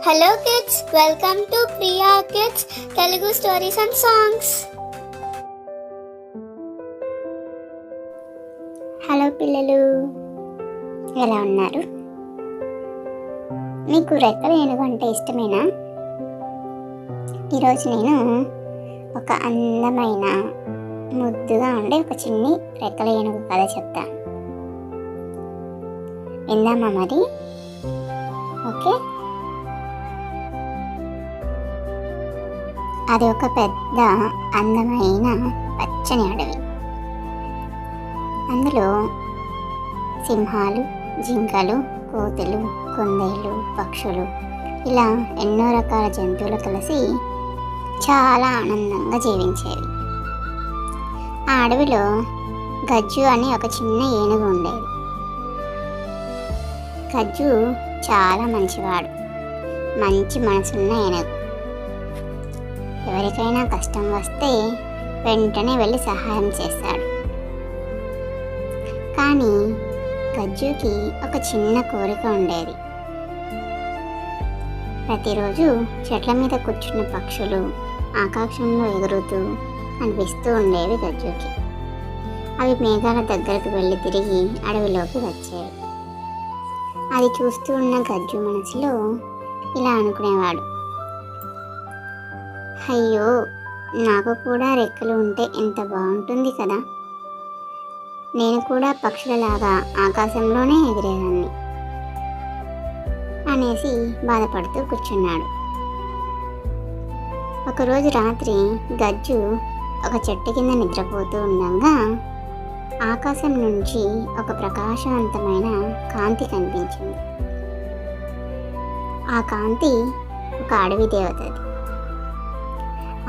Hello kids, welcome to Priya kids Telugu stories and songs. Hello పిల్లలు, ఎలా ఉన్నారు? మీకు రెక్కల ఏనుగు అంటే ఇష్టమేనా? ఈరోజు నేను ఒక అందమైన ముద్దుగా ఉండే ఒక చిన్ని రెక్కల ఏనుగు కథ చెప్తాను. విందామా మరి? ఓకే. అది ఒక పెద్ద అందమైన పచ్చని అడవి. అందులో సింహాలు, జింకలు, కోతులు, కుందేలు, పక్షులు ఇలా ఎన్నో రకాల జంతువులు కలిసి చాలా ఆనందంగా జీవించేవి. ఆ అడవిలో గజ్జు అని ఒక చిన్న ఏనుగు ఉండేది. గజ్జు చాలా మంచివాడు, మంచి మనసున్న ఏనుగు. ఎవరికైనా కష్టం వస్తే వెంటనే వెళ్ళి సహాయం చేస్తాడు. కానీ గజ్జుకి ఒక చిన్న కోరిక ఉండేది. ప్రతిరోజు చెట్ల మీద కూర్చున్న పక్షులు ఆకాశంలో ఎగురుతూ కనిపిస్తూ ఉండేవి గజ్జుకి. అవి మేఘాల దగ్గరకు వెళ్ళి తిరిగి అడవిలోకి వచ్చేవి. అది చూస్తూ ఉన్న గజ్జు మనసులో ఇలా అనుకునేవాడు, అయ్యో, నాకు కూడా రెక్కలు ఉంటే ఎంత బాగుంటుంది కదా, నేను కూడా పక్షులలాగా ఆకాశంలోనే ఎగిరేదాన్ని అనేసి బాధపడుతూ కూర్చున్నాడు. ఒకరోజు రాత్రి గజ్జు ఒక చెట్టు కింద నిద్రపోతూ ఉండగా ఆకాశం నుంచి ఒక ప్రకాశవంతమైన కాంతి కనిపించింది. ఆ కాంతి ఒక అడవి దేవతది.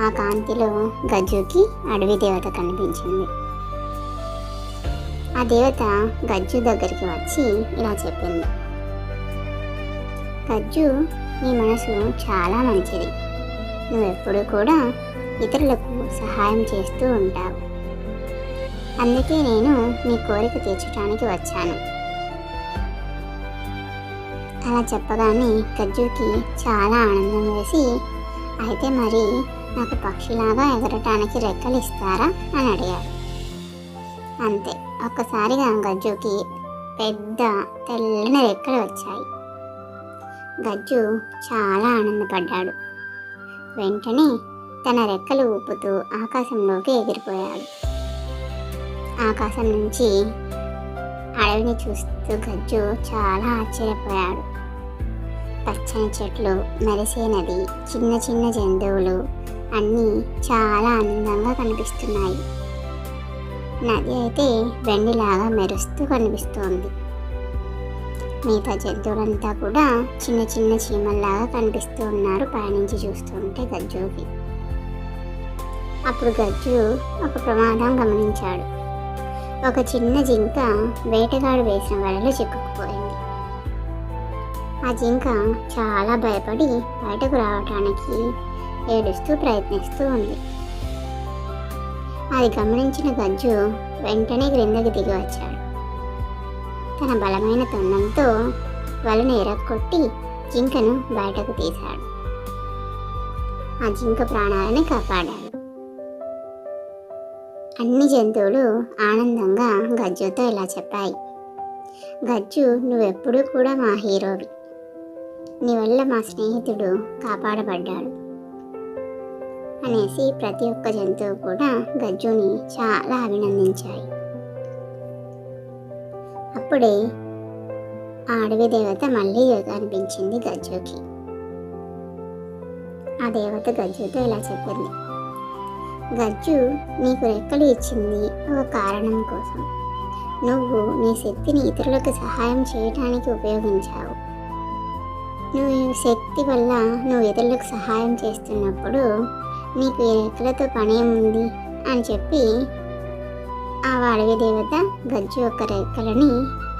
ఆ కాంతిలో గజ్జుకి అడవి దేవత కనిపించింది. ఆ దేవత గజ్జు దగ్గరికి వచ్చి ఇలా చెప్పింది, గజ్జు, నీ మనసు చాలా మంచిది. నువ్వెప్పుడు కూడా ఇతరులకు సహాయం చేస్తూ ఉంటావు. అందుకే నేను నీ కోరిక తీర్చడానికి వచ్చాను. అలా చెప్పగానే గజ్జుకి చాలా ఆనందం వేసి, అయితే మరి నాకు పక్షిలాగా ఎగరటానికి రెక్కలు ఇస్తారా అని అడిగాడు. అంతే, ఒక్కసారిగా గజ్జుకి పెద్ద తెల్లని రెక్కలు వచ్చాయి. గజ్జు చాలా ఆనందపడ్డాడు. వెంటనే తన రెక్కలు ఊపుతూ ఆకాశంలోకి ఎగిరిపోయాడు. ఆకాశం నుంచి అడవిని చూస్తూ గజ్జు చాలా ఆశ్చర్యపోయాడు. పచ్చని చెట్లు, మెరిసే నది, చిన్న చిన్న జంతువులు అన్నీ చాలా అందంగా కనిపిస్తున్నాయి. నది అయితే వెండిలాగా మెరుస్తూ కనిపిస్తోంది. మిగతా జంతువులంతా కూడా చిన్న చిన్న చీమల్లాగా కనిపిస్తూ ఉన్నారు పైనుంచి చూస్తుంటే గజ్జుకి. అప్పుడు గజ్జు ఒక ప్రమాదం గమనించాడు. ఒక చిన్న జింక వేటగాడు వేసిన వలలో చిక్కుకుపోయింది. ఆ జింక చాలా భయపడి బయటకు రావటానికి ఏడుస్తూ ప్రయత్నిస్తూ ఉంది. అది గమనించిన గజ్జు వెంటనే క్రిందకి దిగి వచ్చాడు. తన బలమైన తొండంతో వలను ఎరక్కొట్టి జింకను బయటకు తీశాడు. ఆ జింక ప్రాణాలను కాపాడాడు. అన్ని జంతువులు ఆనందంగా గజ్జుతో ఇలా చెప్పాయి, గజ్జు, నువ్వెప్పుడూ కూడా మా హీరోవి. నీ వల్ల మా స్నేహితుడు కాపాడబడ్డాడు అనేసి ప్రతి ఒక్క జంతువు కూడా గజ్జుని చాలా అభినందించాయి. అప్పుడే ఆ అడవి దేవత మళ్ళీ కనిపించింది గజ్జుకి. ఆ దేవత గజ్జుతో ఇలా చెప్పింది, గజ్జు, నీకు రెక్కలు ఇచ్చింది ఒక కారణం కోసం. నువ్వు నీ శక్తిని ఇతరులకు సహాయం చేయడానికి ఉపయోగించావు. నువ్వు ఈ శక్తి వల్ల నువ్వు ఇతరులకు సహాయం చేస్తున్నప్పుడు నీకు ఈ రెక్కలతో పనేముంది అని చెప్పి ఆ అడవి దేవత గజ్జు యొక్క రెక్కలని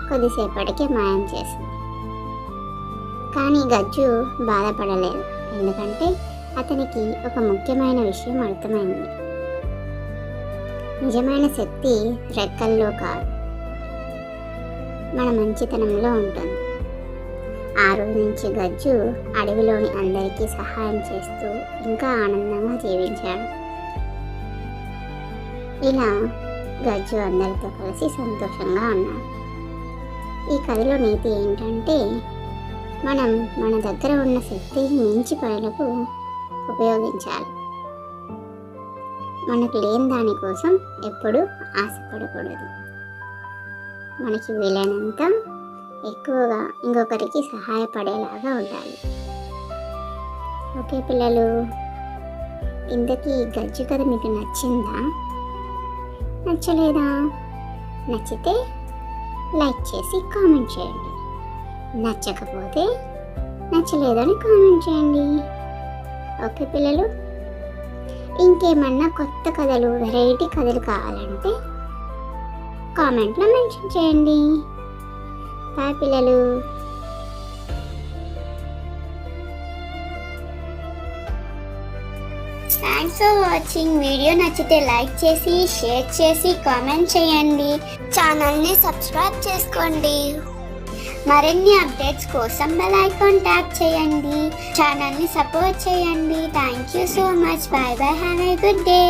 కొద్దిసేపటికి మాయం చేసింది. కానీ గజ్జు బాధపడలేదు, ఎందుకంటే అతనికి ఒక ముఖ్యమైన విషయం అర్థమైంది. నిజమైన శక్తి రెక్కల్లో కాదు, మన మంచితనంలో ఉంటుంది. ఆ రోజు నుంచి గజ్జు అడవిలోని అందరికీ సహాయం చేస్తూ ఇంకా ఆనందంగా జీవించాడు. ఇలా గజ్జు అందరితో కలిసి సంతోషంగా ఉన్నాడు. ఈ కథలో నీతి ఏంటంటే, మనం మన దగ్గర ఉన్న శక్తిని మించి పనులకు ఉపయోగించాలి. మనకు లేని దానికోసం ఎప్పుడూ ఆశపడకూడదు. మనకి వీలైనంత ఎక్కువగా ఇంకొకరికి సహాయపడేలాగా ఉండాలి. ఓకే పిల్లలు, ఇంతకీ గజ్జు కథ మీకు నచ్చిందా, నచ్చలేదా? నచ్చితే లైక్ చేసి కామెంట్ చేయండి. నచ్చకపోతే నచ్చలేదని కామెంట్ చేయండి. ఓకే పిల్లలు, ఇంకేమన్నా కొత్త కథలు, వెరైటీ కథలు కావాలంటే కామెంట్లో మెన్షన్ చేయండి. బాయ్ పిల్లలు. Thanks for watching. వీడియో నచ్చితే లైక్ చేసి, షేర్ చేసి, కామెంట్ చేయండి. ఛానల్ని సబ్స్క్రైబ్ చేసుకోండి. మరిన్ని అప్డేట్స్ కోసం బెల్ ఐకాన్ ట్యాప్ చేయండి. ఛానల్ని సపోర్ట్ చేయండి. Thank you so much. Bye bye. Have a good day.